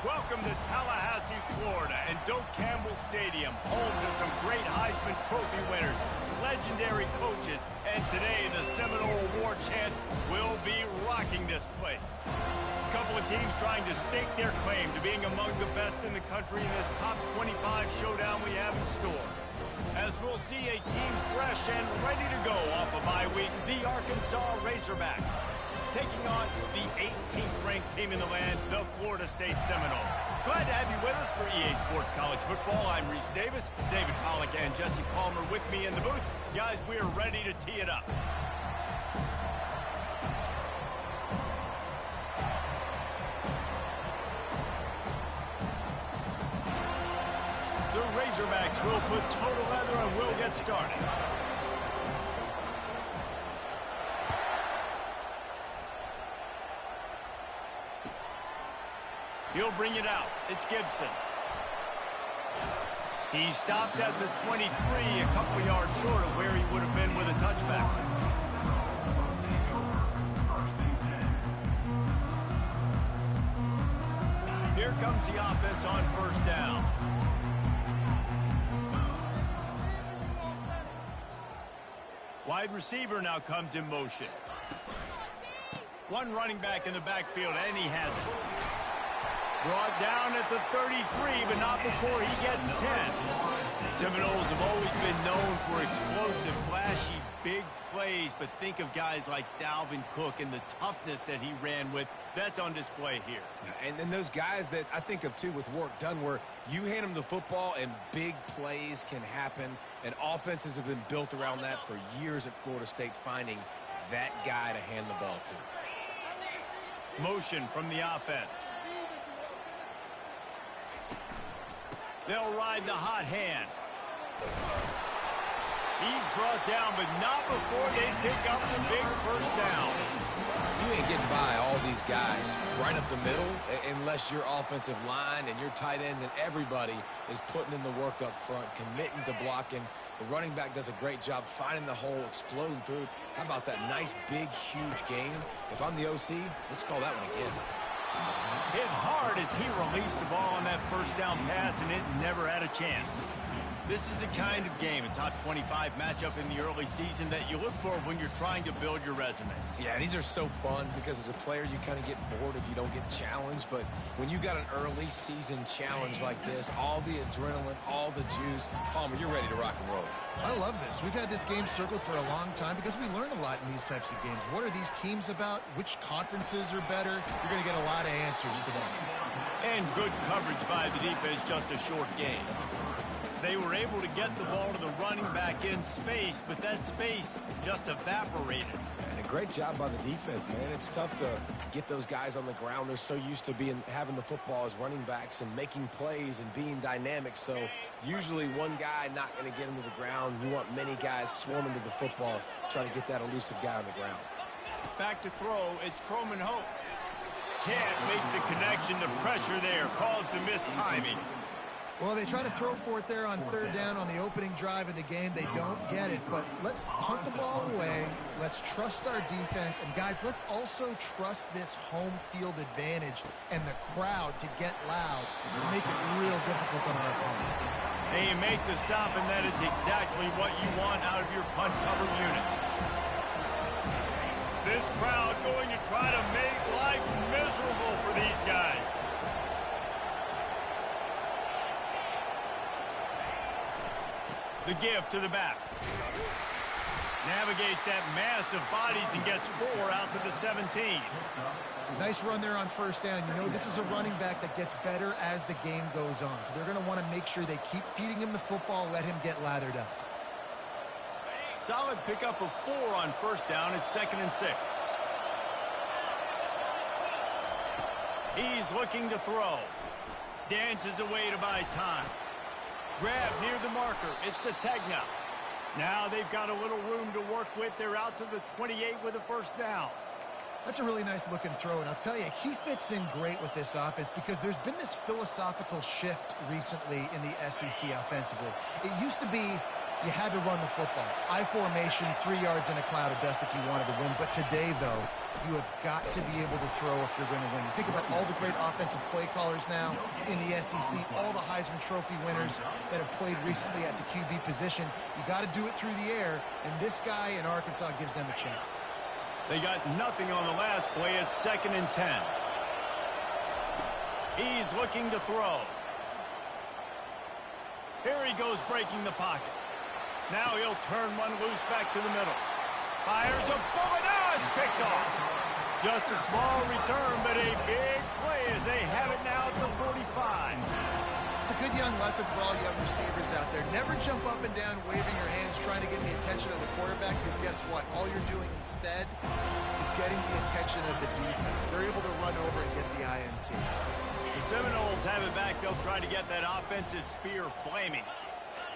Welcome to Tallahassee, Florida, and Doak Campbell Stadium, home to some great Heisman Trophy winners, legendary coaches, and today the Seminole Award chant will be rocking this place. A couple of teams trying to stake their claim to being among the best in the country in this top 25 showdown we have in store. As we'll see a team fresh and ready to go off a bye week, the Arkansas Razorbacks, taking on the 18th ranked team in the land, the Florida State Seminoles. Glad to have you with us for EA Sports College Football. I'm Reese Davis, David Pollack and Jesse Palmer with me in the booth. Guys, we're ready to tee it up. The Razorbacks will put total leather and we'll get started. He'll bring it out. It's Gibson. He stopped at the 23, a couple yards short of where he would have been with a touchback. Here comes the offense on first down. Wide receiver now comes in motion. One running back in the backfield, and he has it. Brought down at the 33, but not before he gets 10. Seminoles have always been known for explosive, flashy, big plays, but think of guys like Dalvin Cook and the toughness that he ran with. That's on display here. And then those guys that I think of, too, with Warrick Dunn, where you hand them the football and big plays can happen, and offenses have been built around that for years at Florida State, finding that guy to hand the ball to. Motion from the offense. They'll ride the hot hand. He's brought down, but not before they pick up the big first down. You ain't getting by all these guys right up the middle unless your offensive line and your tight ends and everybody is putting in the work up front, committing to blocking. The running back does a great job finding the hole, exploding through. How about that nice, big, huge gain? If I'm the OC, let's call that one again. Hit hard as he released the ball on that first down pass, and it never had a chance. This is the kind of game, a top 25 matchup in the early season, that you look for when you're trying to build your resume. Yeah, these are so fun because as a player, you kind of get bored if you don't get challenged. But when you got an early season challenge like this, all the adrenaline, all the juice, Palmer, you're ready to rock and roll. I love this. We've had this game circled for a long time because we learn a lot in these types of games. What are these teams about? Which conferences are better? You're going to get a lot of answers to that. And good coverage by the defense, just a short gain. They were able to get the ball to the running back in space, but that space just evaporated. And a great job by the defense, man. It's tough to get those guys on the ground. They're so used to having the football as running backs and making plays and being dynamic. So usually one guy not going to get him to the ground. You want many guys swarming to the football, trying to get that elusive guy on the ground. Back to throw, it's Croman Hope. Can't make the connection. The pressure there caused the missed timing. Well, they try to throw for it there on third down on the opening drive of the game. They don't get it, but let's hunt the ball away. Let's trust our defense. And, guys, let's also trust this home field advantage and the crowd to get loud and make it real difficult on our opponent. They make the stop, and that is exactly what you want out of your punt cover unit. This crowd going to try to make life miserable for these guys. The give to the back. Navigates that mass of bodies and gets 4 out to the 17. Nice run there on first down. You know, this is a running back that gets better as the game goes on. So they're going to want to make sure they keep feeding him the football, let him get lathered up. Solid pickup of 4 on first down. It's 2nd and 6. He's looking to throw. Dances away to buy time. Grab near the marker. It's Sategna. Now they've got a little room to work with. They're out to the 28 with a first down. That's a really nice looking throw, and I'll tell you, he fits in great with this offense because there's been this philosophical shift recently in the SEC offensively. It used to be you had to run the football. I formation, 3 yards in a cloud of dust if you wanted to win. But today, though, you have got to be able to throw if you're going to win. You think about all the great offensive play callers now in the SEC, all the Heisman Trophy winners that have played recently at the QB position. You got to do it through the air, and this guy in Arkansas gives them a chance. They got nothing on the last play. It's 2nd and 10. He's looking to throw. Here he goes breaking the pocket. Now he'll turn one loose back to the middle. Fires a bullet. Now it's picked off. Just a small return, but a big play as they have it now at the 45. It's a good young lesson for all young receivers out there. Never jump up and down waving your hands trying to get the attention of the quarterback, because guess what? All you're doing instead is getting the attention of the defense. They're able to run over and get the INT. The Seminoles have it back. They'll try to get that offensive spear flaming.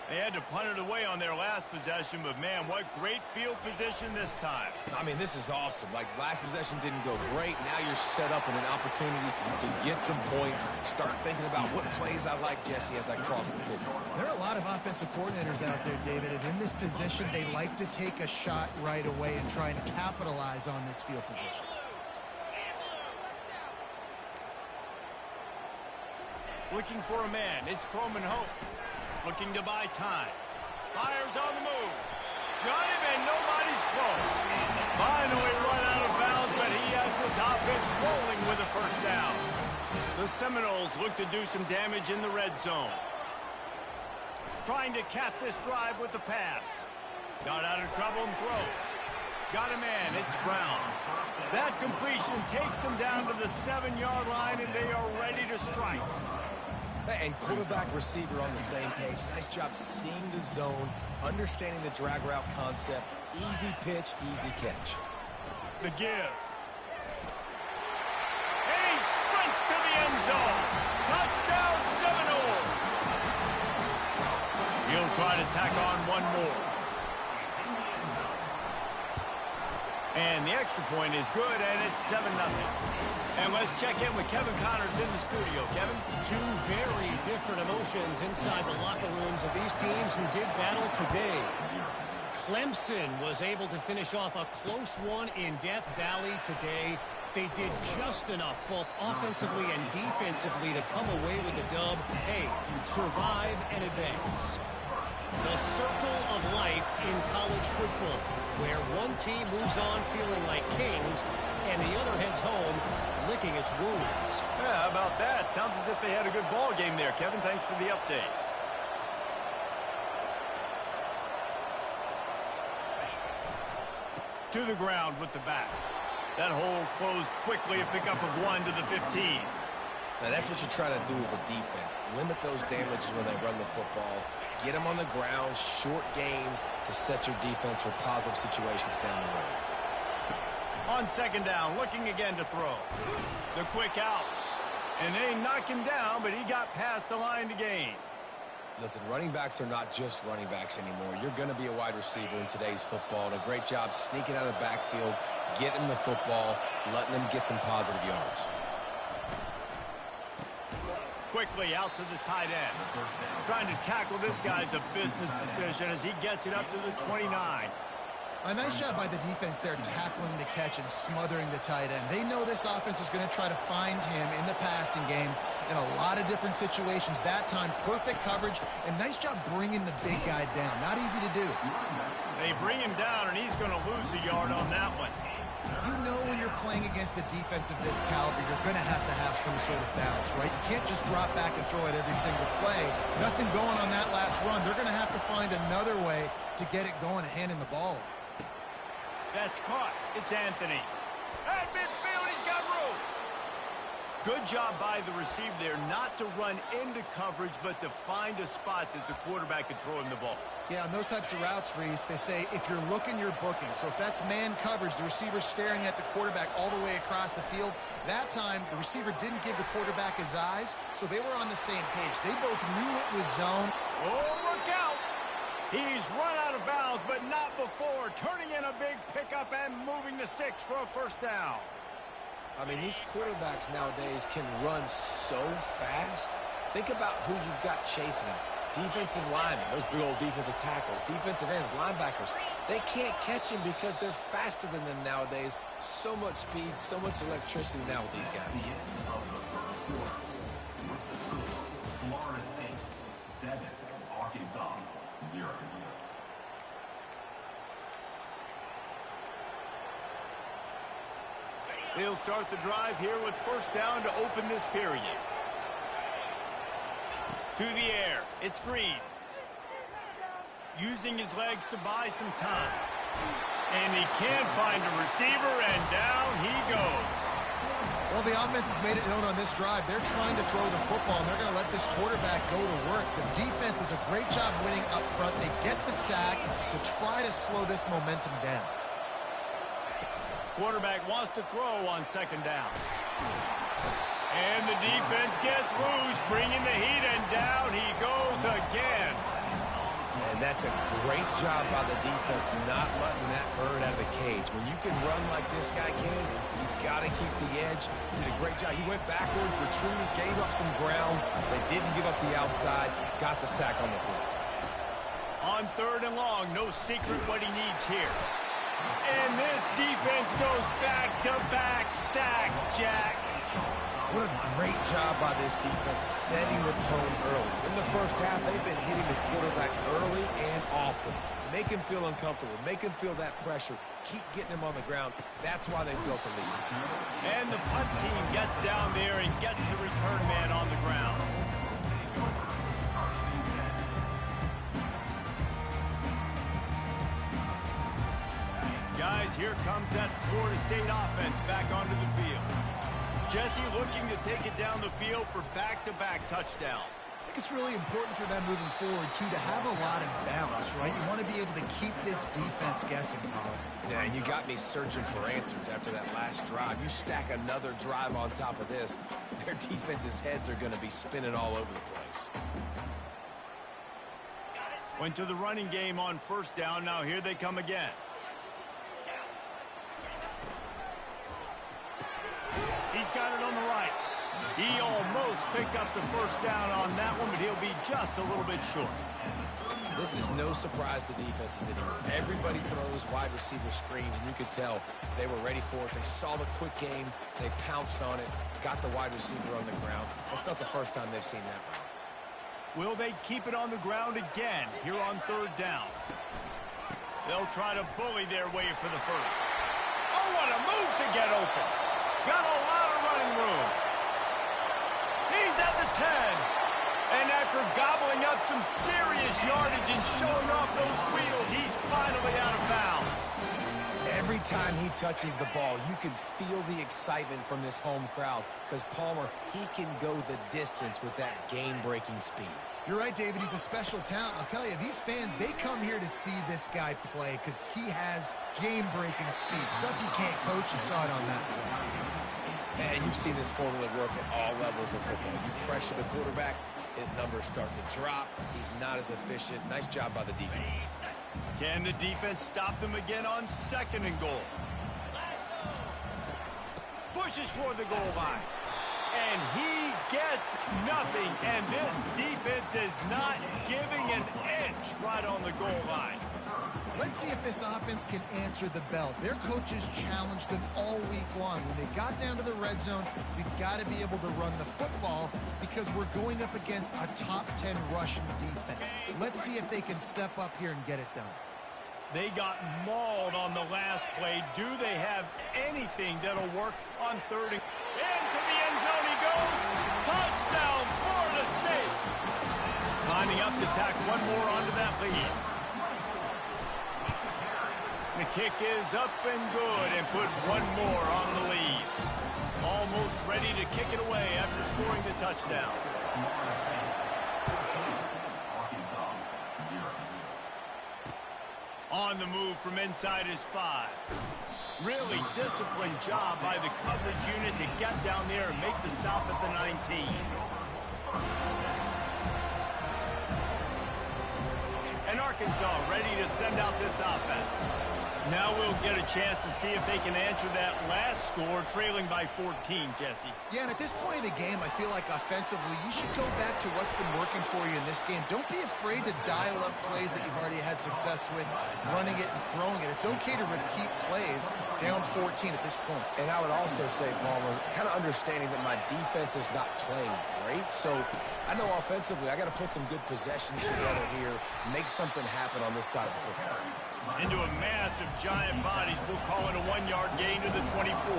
They had to punt it away on their last possession, but man, what great field position this time. I mean, this is awesome. Like, last possession didn't go great. Now you're set up with an opportunity to get some points. Start thinking about what plays I like, Jesse, as I cross the field. There are a lot of offensive coordinators out there, David, and in this position, they like to take a shot right away and try and capitalize on this field position. Looking for a man. It's Coleman Hope. Looking to buy time. Fires on the move. Got him, and nobody's close. Finally run out of bounds, but he has this offense rolling with a first down. The Seminoles look to do some damage in the red zone. Trying to cap this drive with the pass. Got out of trouble and throws. Got a man. It's Brown. That completion takes them down to the 7-yard line, and they are ready to strike. And quarterback, receiver on the same page. Nice job seeing the zone, understanding the drag route concept. Easy pitch, easy catch. The give. And he sprints to the end zone. Touchdown, Seminoles. He'll try to tack on one more. And the extra point is good, and it's 7-0. And let's check in with Kevin Connors in the studio. Kevin? Two very different emotions inside the locker rooms of these teams who did battle today. Clemson was able to finish off a close one in Death Valley today. They did just enough, both offensively and defensively, to come away with the dub. Hey, survive and advance. The circle of life in college football, where one team moves on feeling like kings and the other heads home licking its wounds. Yeah, how about that? Sounds as if they had a good ball game there, Kevin. Thanks for the update. To the ground with the back. That hole closed quickly, a pickup of 1 to the 15. Now, that's what you try to do as a defense. Limit those damages when they run the football. Get them on the ground, short gains to set your defense for positive situations down the road. On 2nd down, looking again to throw. The quick out. And they knock him down, but he got past the line to gain. Listen, running backs are not just running backs anymore. You're going to be a wide receiver in today's football. And a great job sneaking out of the backfield, getting the football, letting them get some positive yards. Quickly out to the tight end. Trying to tackle this guy's a business decision as he gets it up to the 29. A nice job by the defense there, tackling the catch and smothering the tight end. They know this offense is going to try to find him in the passing game in a lot of different situations. That time, perfect coverage, and nice job bringing the big guy down. Not easy to do. They bring him down, and he's going to lose a yard on that one. You know when you're playing against a defense of this caliber, you're going to have some sort of balance, right? You can't just drop back and throw it every single play. Nothing going on that last run. They're going to have to find another way to get it going and handing the ball. That's caught. It's Anthony. At midfield, he's got room. Good job by the receiver there not to run into coverage, but to find a spot that the quarterback could throw him the ball. Yeah, on those types of routes, Reese, they say if you're looking, you're booking. So if that's man coverage, the receiver's staring at the quarterback all the way across the field. That time, the receiver didn't give the quarterback his eyes, so they were on the same page. They both knew it was zone. Oh, look out! He's run out of bounds, but not before. Turning in a big pickup and moving the sticks for a first down. I mean, these quarterbacks nowadays can run so fast. Think about who you've got chasing them. defensive linemen, those big old defensive tackles, defensive ends, linebackers, they can't catch him because they're faster than them nowadays. So much speed, so much electricity now with these guys. Florida State 7, Arkansas 0. They'll start the drive here with first down to open this period. To the air, it's Green. Using his legs to buy some time. And he can't find a receiver, and down he goes. Well, the offense has made it known on this drive. They're trying to throw the football, and they're going to let this quarterback go to work. The defense does a great job winning up front. They get the sack to try to slow this momentum down. Quarterback wants to throw on second down. And the defense gets loose, bringing the heat, and down he goes again. And that's a great job by the defense not letting that bird out of the cage. When you can run like this guy can, you got to keep the edge. He did a great job. He went backwards, retreated, gave up some ground. They didn't give up the outside, got the sack on the play. On third and long, no secret what he needs here. And this defense goes back-to-back sack, Jack. What a great job by this defense setting the tone early. In the first half, they've been hitting the quarterback early and often. Make him feel uncomfortable. Make him feel that pressure. Keep getting him on the ground. That's why they built the lead. And the punt team gets down there and gets the return man on the ground. Guys, here comes that Florida State offense back onto the field. Jesse looking to take it down the field for back-to-back touchdowns. I think it's really important for them moving forward, too, to have a lot of balance, right? You want to be able to keep this defense guessing, Colin. Yeah, and you got me searching for answers after that last drive. You stack another drive on top of this, their defense's heads are going to be spinning all over the place. Went to the running game on first down. Now here they come again. He's got it on the right. He almost picked up the first down on that one, but he'll be just a little bit short. This is no surprise to defenses anymore. Everybody throws wide receiver screens, and you could tell they were ready for it. They saw the quick game. They pounced on it, got the wide receiver on the ground. That's not the first time they've seen that route. Will they keep it on the ground again here on third down? They'll try to bully their way for the first. Oh, what a move to get open. Got a lot of running room. He's at the 10. And after gobbling up some serious yardage and showing off those wheels, he's finally out of bounds. Every time he touches the ball, you can feel the excitement from this home crowd because Palmer, he can go the distance with that game-breaking speed. You're right, David. He's a special talent. I'll tell you, these fans, they come here to see this guy play because he has game-breaking speed. Stuff you can't coach. You saw it on that play. And you've seen this formula work at all levels of football. You pressure the quarterback, his numbers start to drop. He's not as efficient. Nice job by the defense. Can the defense stop them again on second and goal? Pushes toward the goal line. And he gets nothing. And this defense is not giving an inch right on the goal line. Let's see if this offense can answer the bell. Their coaches challenged them all week long. When they got down to the red zone, we've got to be able to run the football because we're going up against a top 10 rushing defense. Let's see if they can step up here and get it done. They got mauled on the last play. Do they have anything that'll work on third and... Into the end zone he goes. Touchdown, Florida State. Lining up to tack one more onto that lead. The kick is up and good and put one more on the lead. Almost ready to kick it away after scoring the touchdown. On the move from inside his 5. Really disciplined job by the coverage unit to get down there and make the stop at the 19. And Arkansas ready to send out this offense. Now we'll get a chance to see if they can answer that last score, trailing by 14, Jesse. Yeah, and at this point in the game, I feel like offensively, you should go back to what's been working for you in this game. Don't be afraid to dial up plays that you've already had success with, running it and throwing it. It's okay to repeat plays down 14 at this point. And I would also say, Palmer, kind of understanding that my defense is not playing great, so I know offensively I got to put some good possessions together here, make something happen on this side of the football. Into a mass of giant bodies, we'll call it a 1-yard gain to the 24.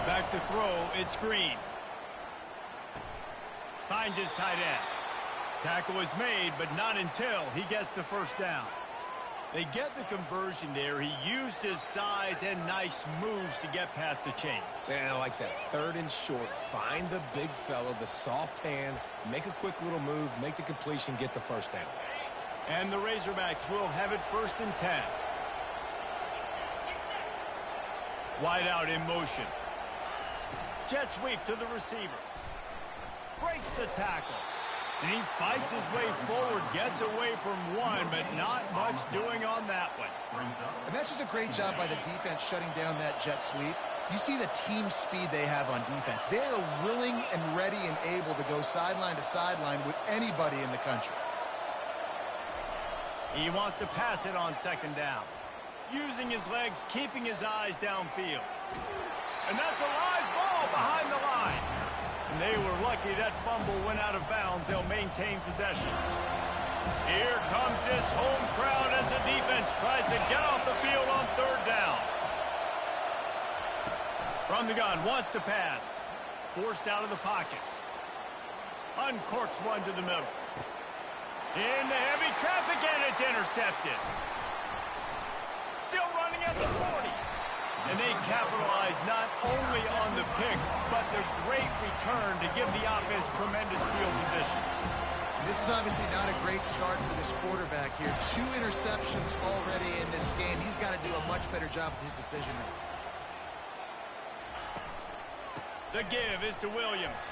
Back to throw, it's Green. Finds his tight end. Tackle is made, but not until he gets the first down. They get the conversion there. He used his size and nice moves to get past the chains. And I like that. 3rd and short. Find the big fella, the soft hands, make a quick little move, make the completion, get the first down. And the Razorbacks will have it 1st and 10. Wide out in motion. Jet sweep to the receiver. Breaks the tackle. And he fights his way forward, gets away from one, but not much doing on that one. And that's just a great job by the defense shutting down that jet sweep. You see the team speed they have on defense. They are willing and ready and able to go sideline to sideline with anybody in the country. He wants to pass it on 2nd down. Using his legs, keeping his eyes downfield. And that's a live ball behind the line. And they were lucky that fumble went out of bounds. They'll maintain possession. Here comes this home crowd as the defense tries to get off the field on 3rd down. From the gun, wants to pass. Forced out of the pocket. Uncorks one to the middle. Into heavy traffic, and it's intercepted. Still running at the 40. And they capitalize not only on the pick, but the great return to give the offense tremendous field position. This is obviously not a great start for this quarterback here. 2 interceptions already in this game. He's got to do a much better job with his decision making. The give is to Williams.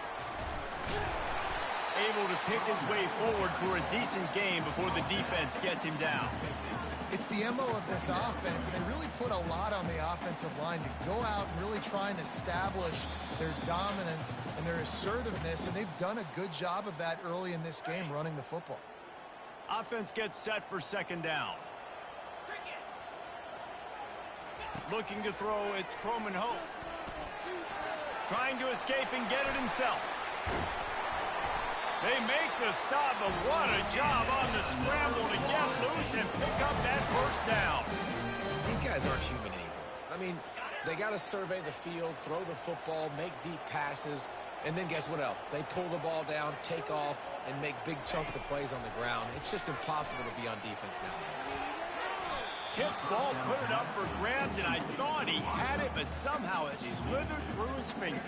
Able to pick his way forward for a decent game before the defense gets him down. It's the MO of this offense, and they really put a lot on the offensive line to go out and really try and establish their dominance and their assertiveness, and they've done a good job of that early in this game running the football. Offense gets set for 2nd down. Looking to throw, it's Croman Hope. Trying to escape and get it himself. They make the stop, but what a job on the scramble to get loose and pick up that first down. These guys aren't human anymore. I mean, they got to survey the field, throw the football, make deep passes, and then guess what else? They pull the ball down, take off, and make big chunks of plays on the ground. It's just impossible to be on defense nowadays. Tip ball, put it up for grabs, and I thought he had it, but somehow it slithered through his fingers.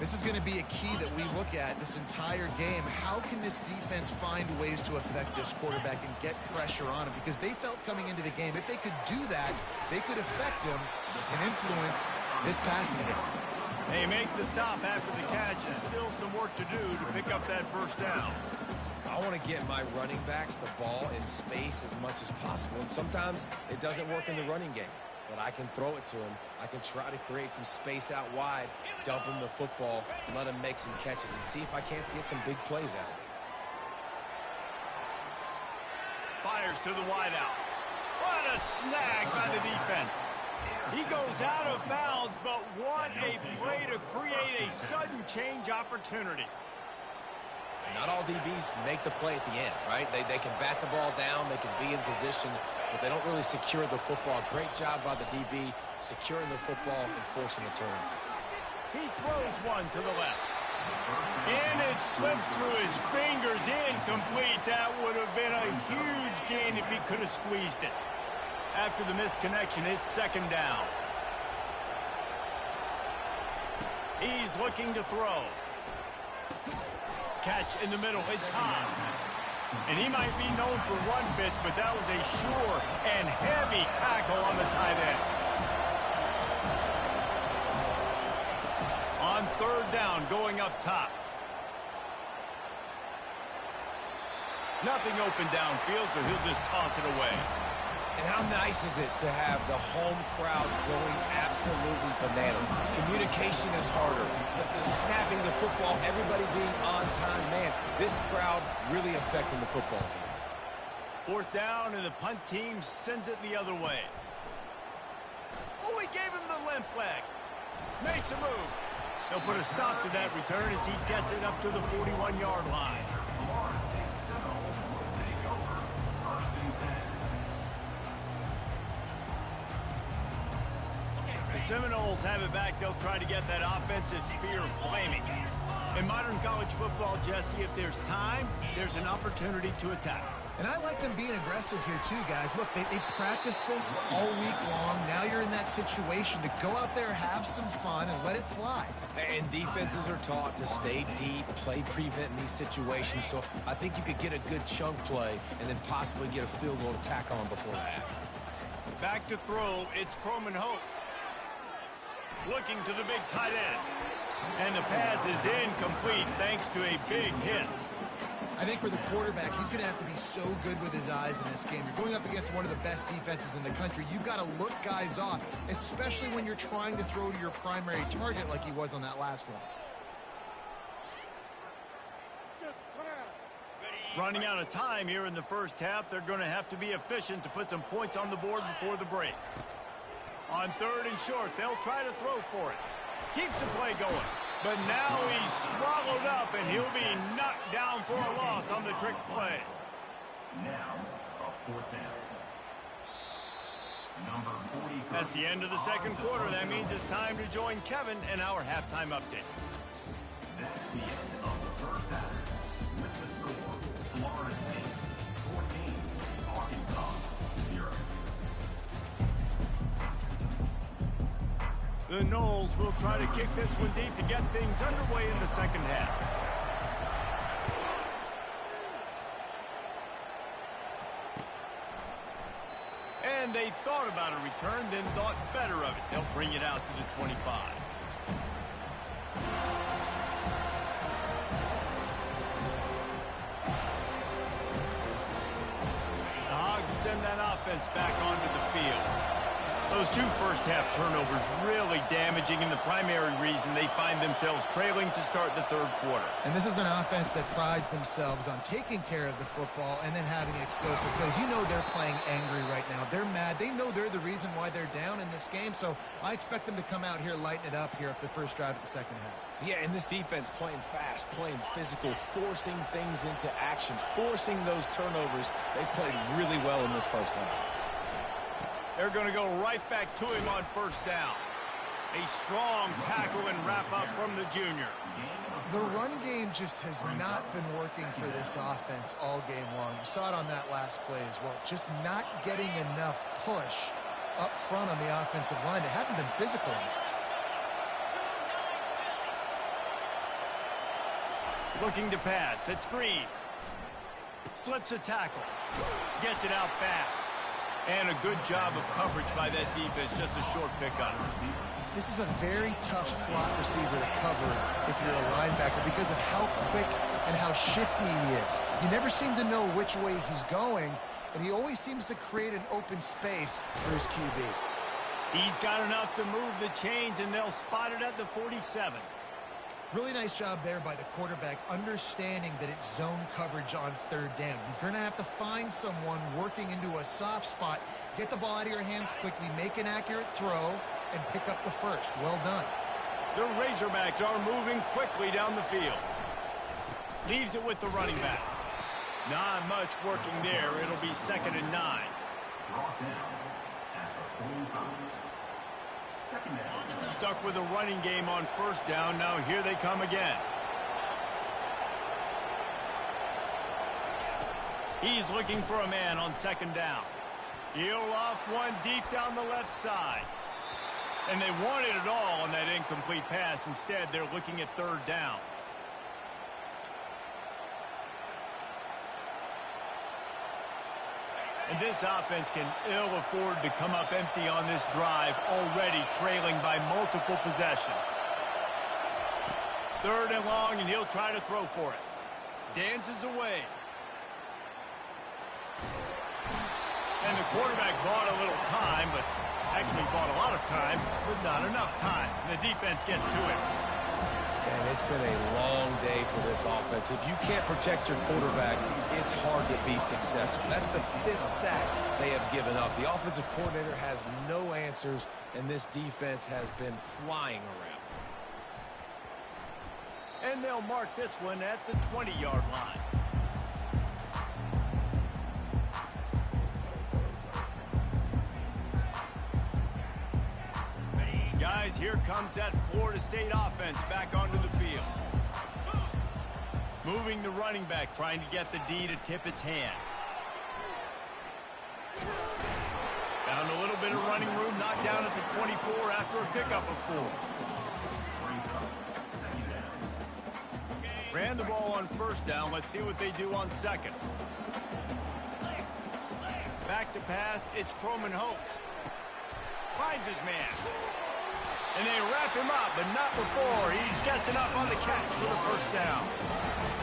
This is going to be a key that we look at this entire game. How can this defense find ways to affect this quarterback and get pressure on him? Because they felt coming into the game, if they could do that, they could affect him and influence this passing game. They make the stop after the catch, and still some work to do to pick up that first down. I want to get my running backs the ball in space as much as possible, and sometimes it doesn't work in the running game. But I can throw it to him. I can try to create some space out wide, dump him the football, let him make some catches, and see if I can't get some big plays out of it. Fires to the wideout. What a snag by the defense. He goes out of bounds, but what a play to create a sudden change opportunity. Not all DBs make the play at the end, right? They can bat the ball down, they can be in position, but they don't really secure the football. Great job by the DB securing the football and forcing the turnover. He throws one to the left. And it slips through his fingers, incomplete. That would have been a huge gain if he could have squeezed it. After the misconnection, it's 2nd down. He's looking to throw. Catch in the middle, it's high. And he might be known for run fits, but that was a sure and heavy tackle on the tight end. On On third down, going up top. Nothing open downfield, so he'll just toss it away. And how nice is it to have the home crowd going absolutely bananas? Communication is harder, but the snapping the football, everybody being on time, man, this crowd really affecting the football game. Fourth down, and the punt team sends it the other way. Oh, he gave him the limp leg. Makes a move. They'll put a stop to that return as he gets it up to the 41-yard line. The Seminoles have it back. They'll try to get that offensive spear flaming. In modern college football, Jesse, if there's time, there's an opportunity to attack. And I like them being aggressive here too, guys. Look, they practiced this all week long. Now you're in that situation to go out there, have some fun, and let it fly. And defenses are taught to stay deep, play prevent in these situations. So I think you could get a good chunk play and then possibly get a field goal to tack on before the half. Back to throw, it's Croman Hope. Looking to the big tight end. And the pass is incomplete thanks to a big hit. I think for the quarterback, he's going to have to be so good with his eyes in this game. You're going up against one of the best defenses in the country. You've got to look guys off, especially when you're trying to throw to your primary target like he was on that last one. Running out of time here in the first half, they're going to have to be efficient to put some points on the board before the break. On third and short, they'll try to throw for it. Keeps the play going. But now he's swallowed up, and he'll be knocked down for a loss on the trick play. Now, a fourth down. Number 40. That's the end of the second quarter. That means it's time to join Kevin in our halftime update. That's the end of the first half. With the score, Florida State 14, Arkansas 0. The Noles will try to kick this one deep to get things underway in the second half. And they thought about a return, then thought better of it. They'll bring it out to the 25. The Hogs send that offense back onto the field. Those two first-half turnovers really damaging, and the primary reason they find themselves trailing to start the third quarter. And this is an offense that prides themselves on taking care of the football and then having explosive plays. You know they're playing angry right now. They're mad. They know they're the reason why they're down in this game, so I expect them to come out here, lighten it up here for the first drive of the second half. Yeah, and this defense playing fast, playing physical, forcing things into action, forcing those turnovers. They played really well in this first half. They're going to go right back to him on first down. A strong tackle and wrap-up from the junior. The run game just has not been working for this offense all game long. You saw it on that last play as well. Just not getting enough push up front on the offensive line. They haven't been physical. Looking to pass. It's Green. Slips a tackle. Gets it out fast. And a good job of coverage by that defense. Just a short pickup. This is a very tough slot receiver to cover if you're a linebacker because of how quick and how shifty he is. You never seem to know which way he's going, and he always seems to create an open space for his QB. He's got enough to move the chains, and they'll spot it at the 47. Really nice job there by the quarterback, understanding that it's zone coverage on third down. You're going to have to find someone working into a soft spot, get the ball out of your hands quickly, make an accurate throw, and pick up the first. Well done. The Razorbacks are moving quickly down the field. Leaves it with the running back. Not much working there. It'll be 2nd and 9. Brought down at the 45. Second down. Stuck with a running game on first down. Now here they come again. He's looking for a man on 2nd down. He'll off one deep down the left side. And they wanted it all on that incomplete pass. Instead, they're looking at 3rd down. And this offense can ill afford to come up empty on this drive, already trailing by multiple possessions. 3rd and long, and he'll try to throw for it. Dances away. And the quarterback bought a little time, but actually bought a lot of time, but not enough time. And the defense gets to it. And it's been a long day for this offense. If you can't protect your quarterback, it's hard to be successful. That's the 5th sack they have given up. The offensive coordinator has no answers, and this defense has been flying around. And they'll mark this one at the 20-yard line. Guys, here comes that Florida State offense back onto the field. Moving the running back, trying to get the D to tip its hand. Found a little bit of running room, knocked down at the 24 after a pickup of 4. Ran the ball on 1st down. Let's see what they do on 2nd. Back to pass. It's Croman Hope. Finds his man. And they wrap him up, but not before. He gets enough on the catch for the 1st down.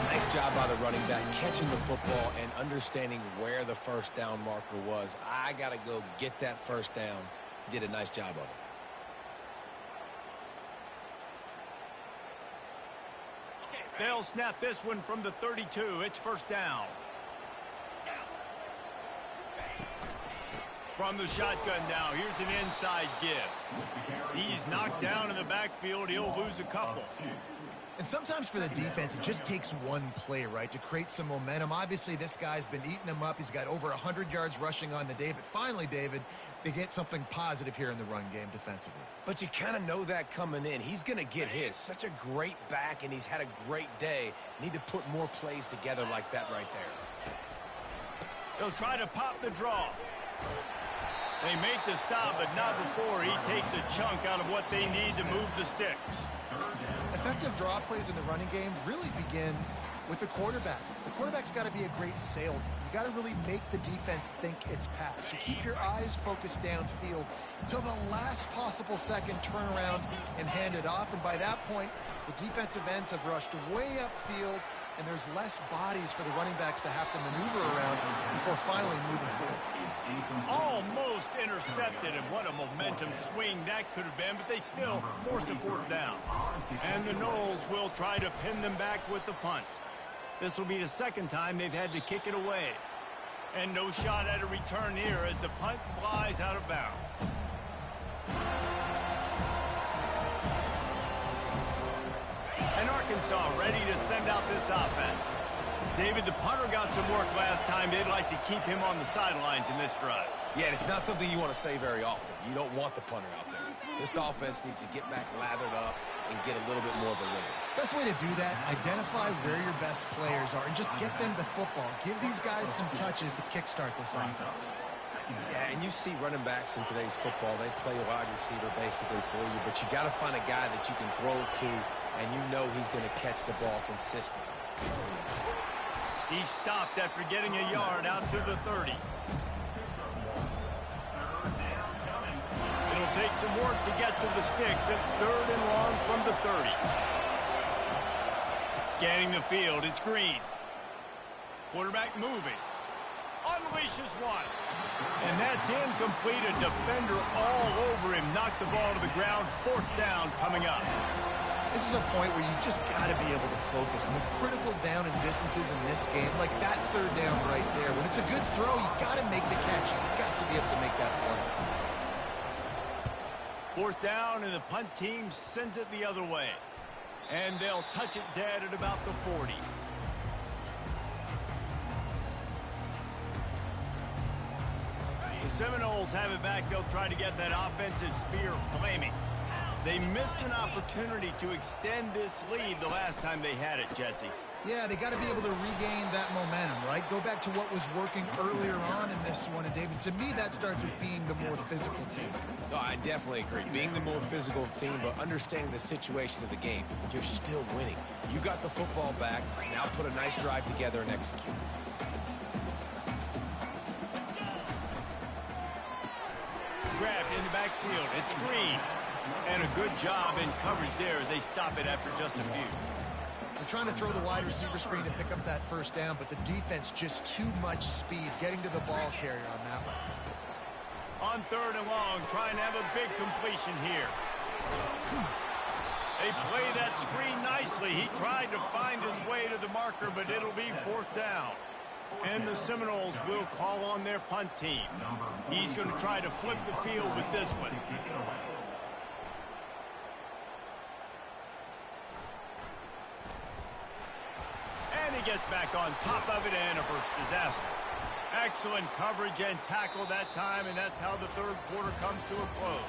Nice job by the running back, catching the football and understanding where the 1st down marker was. I got to go get that 1st down. He did a nice job of it. They'll snap this one from the 32. It's 1st down. From the shotgun now, here's an inside give. He's knocked down in the backfield. He'll lose a couple. And sometimes for the defense, it just takes one play, right, to create some momentum. Obviously, this guy's been eating them up. He's got over 100 yards rushing on the day. But finally, David, they get something positive here in the run game defensively. But you kind of know that coming in. He's going to get his. Such a great back, and he's had a great day. Need to put more plays together like that right there. He'll try to pop the draw. They make the stop, but not before he takes a chunk out of what they need to move the sticks. Effective draw plays in the running game really begin with the quarterback. The quarterback's got to be a great salesman. You got to really make the defense think it's pass. You keep your eyes focused downfield until the last possible second, turn around and hand it off. And by that point, the defensive ends have rushed way upfield, and there's less bodies for the running backs to have to maneuver around before finally moving forward. Almost intercepted, and what a momentum swing that could have been, but they still force a 4th down. And the Noles will try to pin them back with the punt. This will be the 2nd time they've had to kick it away. And no shot at a return here as the punt flies out of bounds. And Arkansas ready to send out this offense. David, the punter got some work last time. They'd like to keep him on the sidelines in this drive. Yeah, and it's not something you want to say very often. You don't want the punter out there. This offense needs to get back lathered up and get a little bit more of a rhythm. Best way to do that, identify where your best players are and just get them the football. Give these guys some touches to kickstart this offense. Yeah, and you see running backs in today's football, they play a wide receiver basically for you, but you got to find a guy that you can throw it to, and you know he's going to catch the ball consistently. He stopped after getting a yard out to the 30. It'll take some work to get to the sticks. It's 3rd and long from the 30. Scanning the field, it's Green. Quarterback moving. Unleashes one. And that's incomplete. A defender all over him. Knocked the ball to the ground. 4th down coming up. This is a point where you just got to be able to focus. And the critical down and distances in this game, like that 3rd down right there, when it's a good throw, you got to make the catch. You got to be able to make that play. 4th down, and the punt team sends it the other way. And they'll touch it dead at about the 40. The Seminoles have it back. They'll try to get that offensive spear flaming. They missed an opportunity to extend this lead the last time they had it, Jesse. Yeah, they got to be able to regain that momentum, right? Go back to what was working earlier on in this one. And, David, to me, that starts with being the more physical team. No, I definitely agree. Being the more physical team, but understanding the situation of the game. You're still winning. You got the football back. Now put a nice drive together and execute. Grabbed in the backfield. It's Green. And a good job in coverage there as they stop it after just a few. They're trying to throw the wide receiver screen and pick up that first down, but the defense just too much speed getting to the ball carrier on that one. On 3rd and long, trying to have a big completion here. They play that screen nicely. He tried to find his way to the marker, but it'll be 4th down. And the Seminoles will call on their punt team. He's going to try to flip the field with this one. And he gets back on top of it, and a first disaster. Excellent coverage and tackle that time, and that's how the 3rd quarter comes to a close.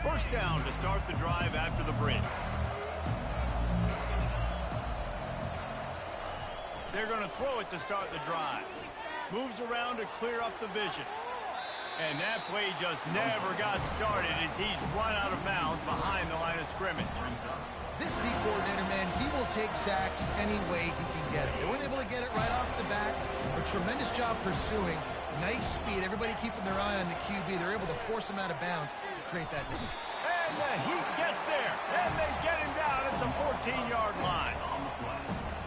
First down to start the drive after the bridge. They're going to throw it to start the drive. Moves around to clear up the vision. And that play just never got started as he's run out of bounds behind the line of scrimmage. This D coordinator, man, he will take sacks any way he can get it. They weren't able to get it right off the bat. A tremendous job pursuing. Nice speed. Everybody keeping their eye on the QB. They're able to force him out of bounds to create that lead. And the Heat gets there. And they get him down at the 14-yard line.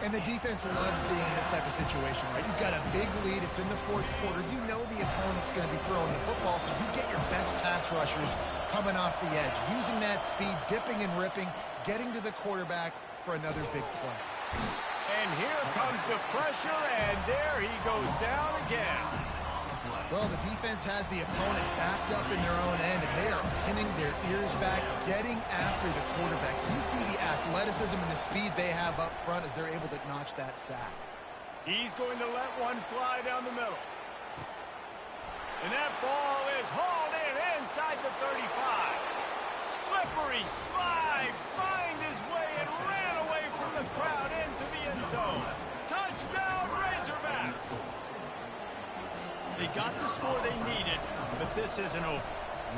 And the defense loves being in this type of situation, right? You've got a big lead. It's in the 4th quarter. You know the opponent's going to be throwing the football, so you get your best pass rushers coming off the edge, using that speed, dipping and ripping, getting to the quarterback for another big play. And here comes the pressure, and there he goes down again. Well, the defense has the opponent backed up in their own end, and they are pinning their ears back, getting after the quarterback. You see the athleticism and the speed they have up front as they're able to notch that sack. He's going to let one fly down the middle. And that ball is hauled in inside the 35. Slippery slide, find his way and ran away from the crowd into the end zone. Touchdown, Razorbacks! They got the score they needed, but this isn't over.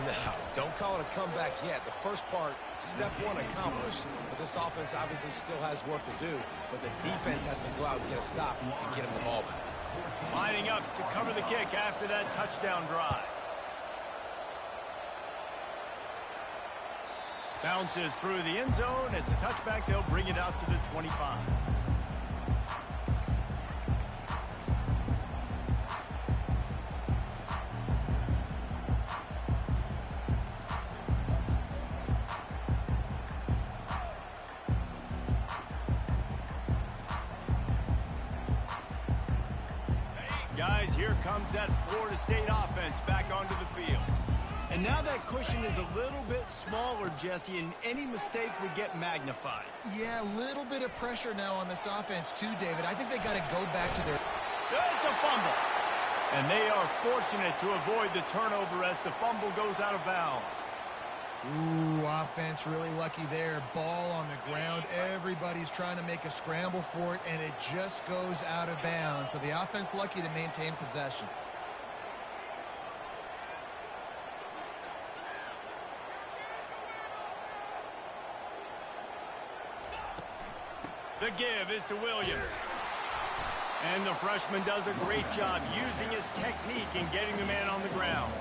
No, don't call it a comeback yet. The first part, step 1 accomplished, but this offense obviously still has work to do, but the defense has to go out and get a stop and get him the ball back. Lining up to cover the kick after that touchdown drive. Bounces through the end zone. It's a touchback. They'll bring it out to the 25. Guys, here comes that Florida State offense back onto the field. And now that cushion is a little bit smaller, Jesse, and any mistake would get magnified. Yeah, a little bit of pressure now on this offense too, David. I think they got to go back to their... It's a fumble. And they are fortunate to avoid the turnover as the fumble goes out of bounds. Ooh, offense really lucky there. Ball on the ground. Everybody's trying to make a scramble for it, and it just goes out of bounds. So the offense lucky to maintain possession. The give is to Williams. And the freshman does a great job using his technique and getting the man on the ground.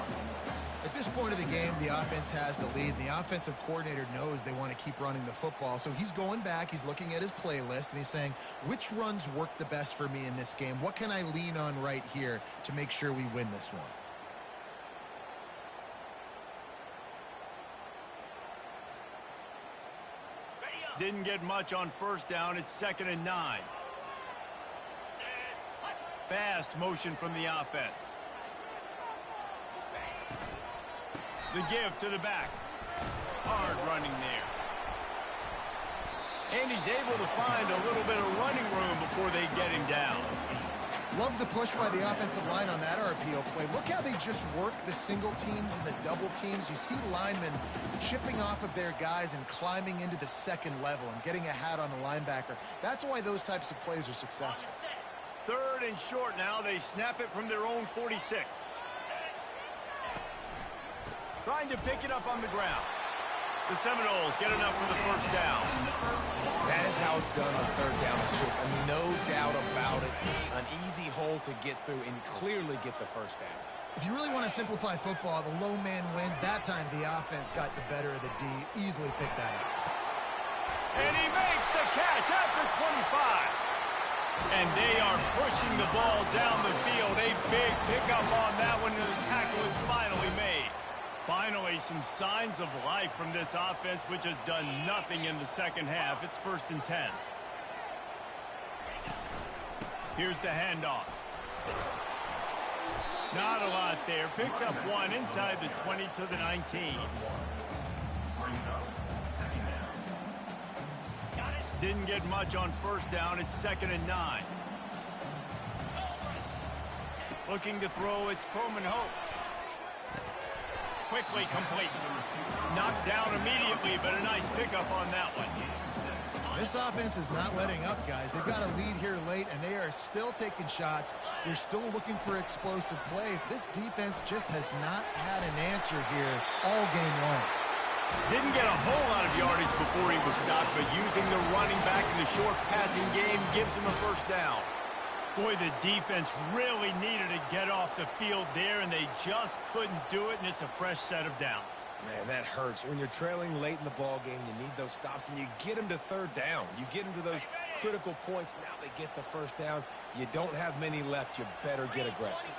At this point of the game, the offense has the lead. The offensive coordinator knows they want to keep running the football. So he's going back, he's looking at his playlist, and he's saying, which runs work the best for me in this game? What can I lean on right here to make sure we win this one? Didn't get much on first down. It's 2nd and 9. Fast motion from the offense. The give to the back. Hard running there. And he's able to find a little bit of running room before they get him down. Love the push by the offensive line on that RPO play. Look how they just work the single teams and the double teams. You see linemen chipping off of their guys and climbing into the second level and getting a hat on the linebacker. That's why those types of plays are successful. 3rd and short now. They snap it from their own 46. Trying to pick it up on the ground. The Seminoles get enough for the first down. That is how it's done on third down and short. No doubt about it. An easy hole to get through and clearly get the first down. If you really want to simplify football, the low man wins. That time the offense got the better of the D. Easily picked that up. And he makes the catch at the 25. And they are pushing the ball down the field. A big pickup on that one, and the tackle is finally made. Finally, some signs of life from this offense, which has done nothing in the second half. It's 1st and 10. Here's the handoff. Not a lot there. Picks up one inside the 20 to the 19. Didn't get much on first down. It's 2nd and 9. Looking to throw, it's Coleman Hope. Quickly complete. Knocked down immediately, but a nice pickup on that one. This offense is not letting up, guys. They've got a lead here late, and they are still taking shots. They're still looking for explosive plays. This defense just has not had an answer here all game long. Didn't get a whole lot of yardage before he was stopped, but using the running back in the short passing game gives him a first down. Boy, the defense really needed to get off the field there, and they just couldn't do it, and it's a fresh set of downs. Man, that hurts. When you're trailing late in the ball game, you need those stops, and you get them to third down. You get them to those critical points. Now they get the first down. You don't have many left. You better get aggressive.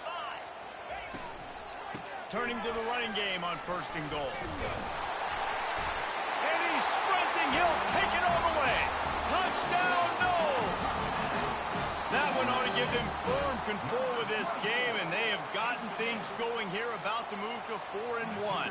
Turning to the running game on 1st and goal. And he's sprinting. He'll take it all the way. Touchdown, no! That one ought to give them firm control of this game, and they have gotten things going here, about to move to 4 and 1.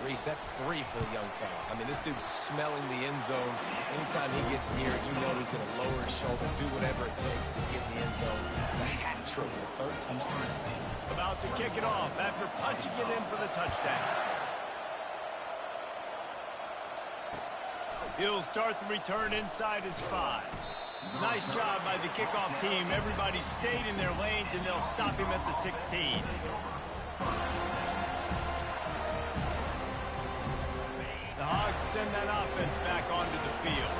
Reese, that's 3 for the young fella. I mean, this dude's smelling the end zone. Anytime he gets near it, you know he's going to lower his shoulder, do whatever it takes to get in the end zone. The hat trick, the 3rd touchdown. About to kick it off after punching it in for the touchdown. He'll start the return inside his 5. Nice job by the kickoff team. Everybody stayed in their lanes, and they'll stop him at the 16. The Hogs send that offense back onto the field.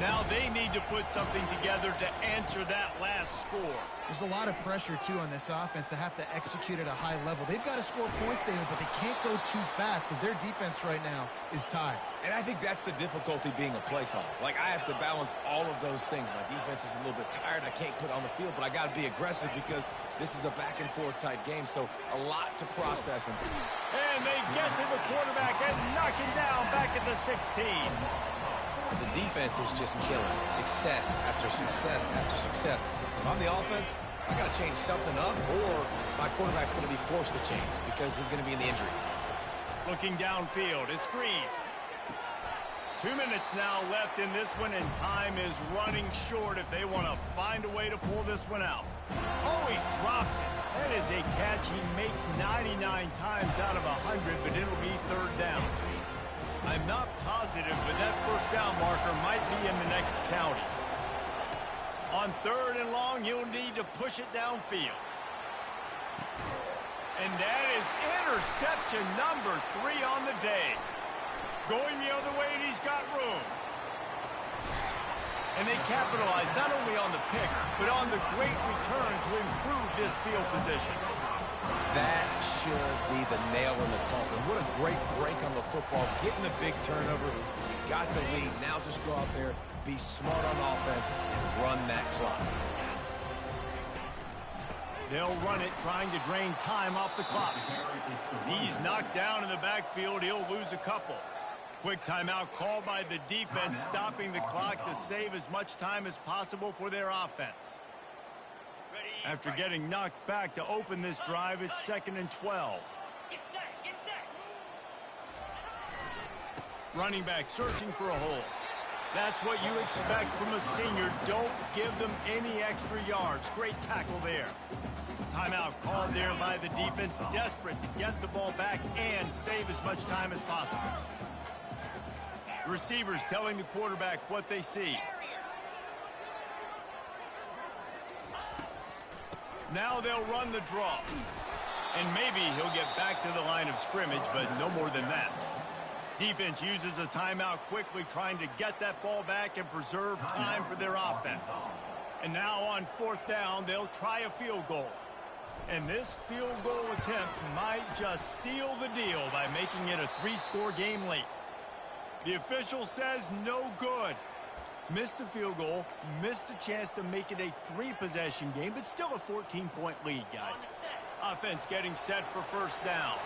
Now they need to put something together to answer that last score. There's a lot of pressure, too, on this offense to have to execute at a high level. They've got to score points, David, but they can't go too fast because their defense right now is tied. And I think that's the difficulty being a play caller. Like, I have to balance all of those things. My defense is a little bit tired. I can't put on the field, but I got to be aggressive because this is a back-and-forth type game, so a lot to process. And they get to the quarterback and knock him down back at the 16. The defense is just killing it. Success after success after success. If I'm the offense, I got to change something up, or my quarterback's going to be forced to change because he's going to be in the injury time. Looking downfield, it's Green. 2 minutes now left in this one, and time is running short if they want to find a way to pull this one out. Oh, he drops it. That is a catch he makes 99 times out of 100, but it'll be 3rd down. I'm not positive, but that first down marker might be in the next county. On 3rd and long, he'll need to push it downfield. And that is interception number 3 on the day. Going the other way, and he's got room. And they capitalize not only on the pick, but on the great return to improve this field position. That should be the nail in the coffin. What a great break on the football. Getting the big turnover. You got the lead. Now just go out there, be smart on offense, and run that clock. They'll run it, trying to drain time off the clock. He's knocked down in the backfield. He'll lose a couple. Quick timeout called by the defense, stopping the clock to save as much time as possible for their offense. After getting knocked back to open this drive, it's 2nd and 12. Get set. Running back searching for a hole. That's what you expect from a senior. Don't give them any extra yards. Great tackle there. Timeout called there by the defense, desperate to get the ball back and save as much time as possible. Receivers telling the quarterback what they see. Now they'll run the draw. And maybe he'll get back to the line of scrimmage, but no more than that. Defense uses a timeout quickly, trying to get that ball back and preserve time for their offense. And now on 4th down, they'll try a field goal. And this field goal attempt might just seal the deal by making it a 3-score game late. The official says no good. Missed the field goal, missed the chance to make it a 3-possession game, but still a 14-point lead, guys. Offense getting set for 1st down.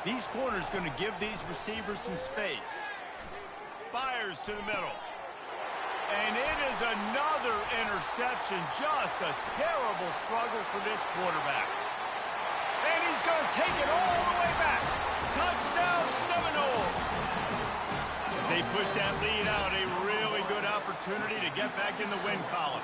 These corners going to give these receivers some space. Fires to the middle. And it is another interception. Just a terrible struggle for this quarterback. And he's going to take it all the way back. Touchdown Seminoles. As they push that lead out, a really good opportunity to get back in the win column.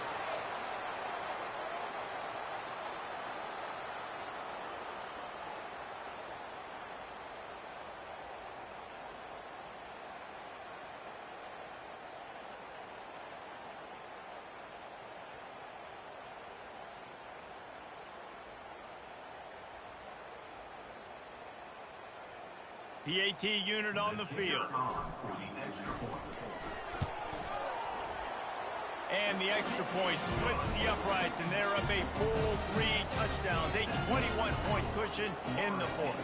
PAT unit on the field. And the extra point splits the uprights, and they're up a full 3 touchdowns, a 21-point cushion in the 4th.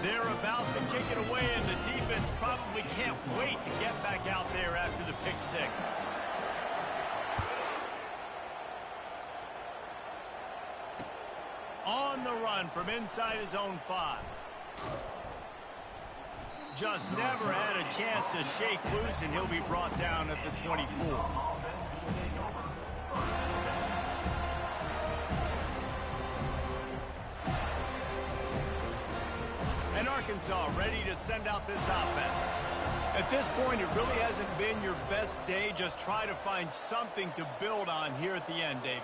They're about to kick it away, and the defense probably can't wait to get back out there after the pick 6. On the run from inside his own 5. Just never had a chance to shake loose, and he'll be brought down at the 24. And Arkansas ready to send out this offense. At this point, it really hasn't been your best day. Just try to find something to build on here at the end, David.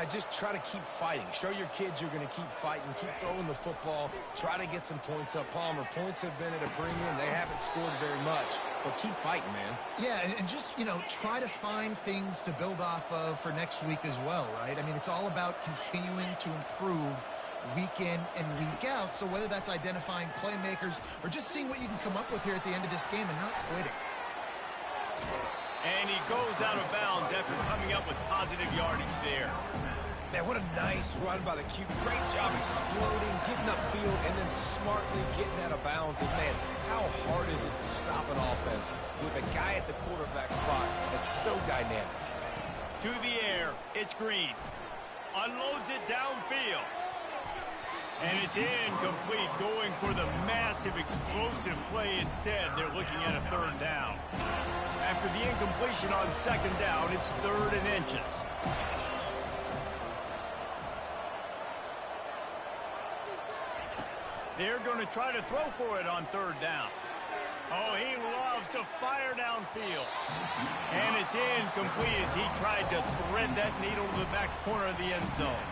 Just try to keep fighting. Show your kids you're going to keep fighting. Keep throwing the football. Try to get some points up. Palmer, points have been at a premium. They haven't scored very much, but keep fighting, man. Yeah, and just, try to find things to build off of for next week as well, right? I mean, it's all about continuing to improve week in and week out. So whether that's identifying playmakers or just seeing what you can come up with here at the end of this game and not quitting. And he goes out of bounds after coming up with positive yardage there. Man, what a nice run by the QB. Great job exploding, getting upfield, and then smartly getting out of bounds. And, man, how hard is it to stop an offense with a guy at the quarterback spot that's so dynamic? To the air, it's Green. Unloads it downfield. And it's incomplete, going for the massive explosive play instead. They're looking at a 3rd down. After the incompletion on 2nd down, it's 3rd and inches. They're going to try to throw for it on 3rd down. Oh, he loves to fire downfield. And it's incomplete as he tried to thread that needle to the back corner of the end zone.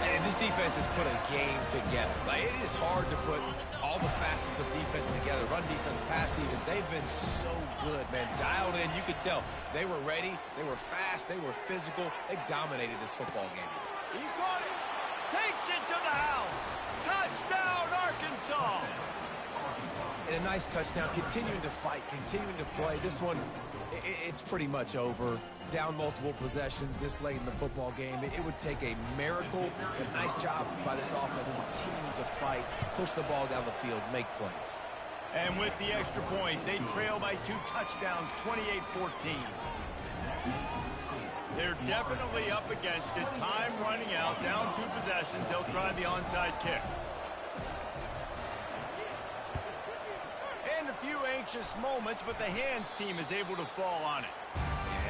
And this defense has put a game together. Like, it is hard to put all the facets of defense together. Run defense, pass defense. They've been so good, man. Dialed in. You could tell they were ready. They were fast. They were physical. They dominated this football game today. He caught it. Takes it to the house. Touchdown, Arkansas. And a nice touchdown. Continuing to fight. Continuing to play. This one, it's pretty much over. Down multiple possessions this late in the football game. It would take a miracle, but nice job by this offense continuing to fight, push the ball down the field, make plays. And with the extra point, they trail by 2 touchdowns, 28-14. They're definitely up against it. Time running out, down 2 possessions. They'll try the onside kick. And a few anxious moments, but the hands team is able to fall on it.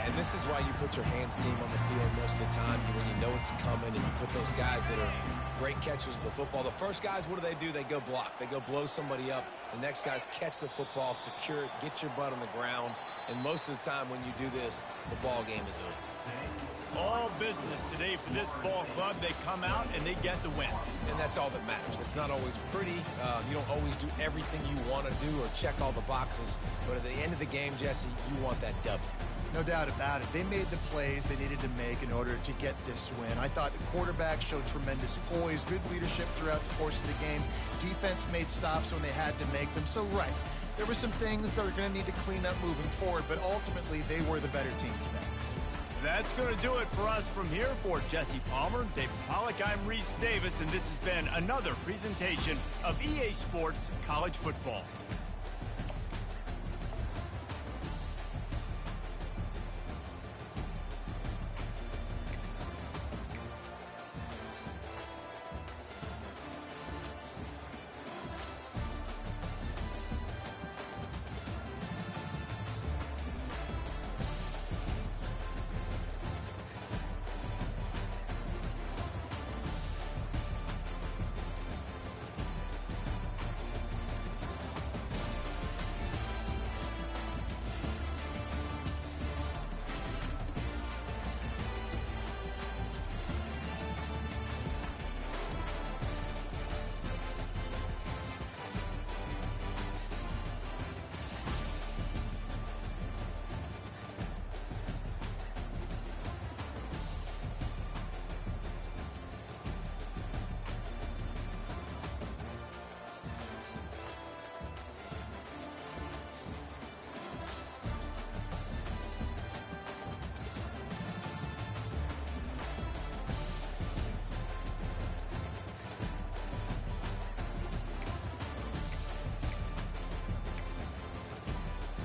And this is why you put your hands team on the field most of the time, when you know it's coming, and you put those guys that are great catchers of the football. The first guys, what do? They go block. They go blow somebody up. The next guys catch the football, secure it, get your butt on the ground. And most of the time when you do this, the ball game is over. All business today for this ball club. They come out and they get the win. And that's all that matters. It's not always pretty. You don't always do everything you want to do or check all the boxes. But at the end of the game, Jesse, you want that W. No doubt about it. They made the plays they needed to make in order to get this win. I thought the quarterback showed tremendous poise, good leadership throughout the course of the game. Defense made stops when they had to make them. So, right, there were some things that are going to need to clean up moving forward, but ultimately they were the better team today. That's going to do it for us from here. For Jesse Palmer, David Pollack, I'm Reese Davis, and this has been another presentation of EA Sports College Football.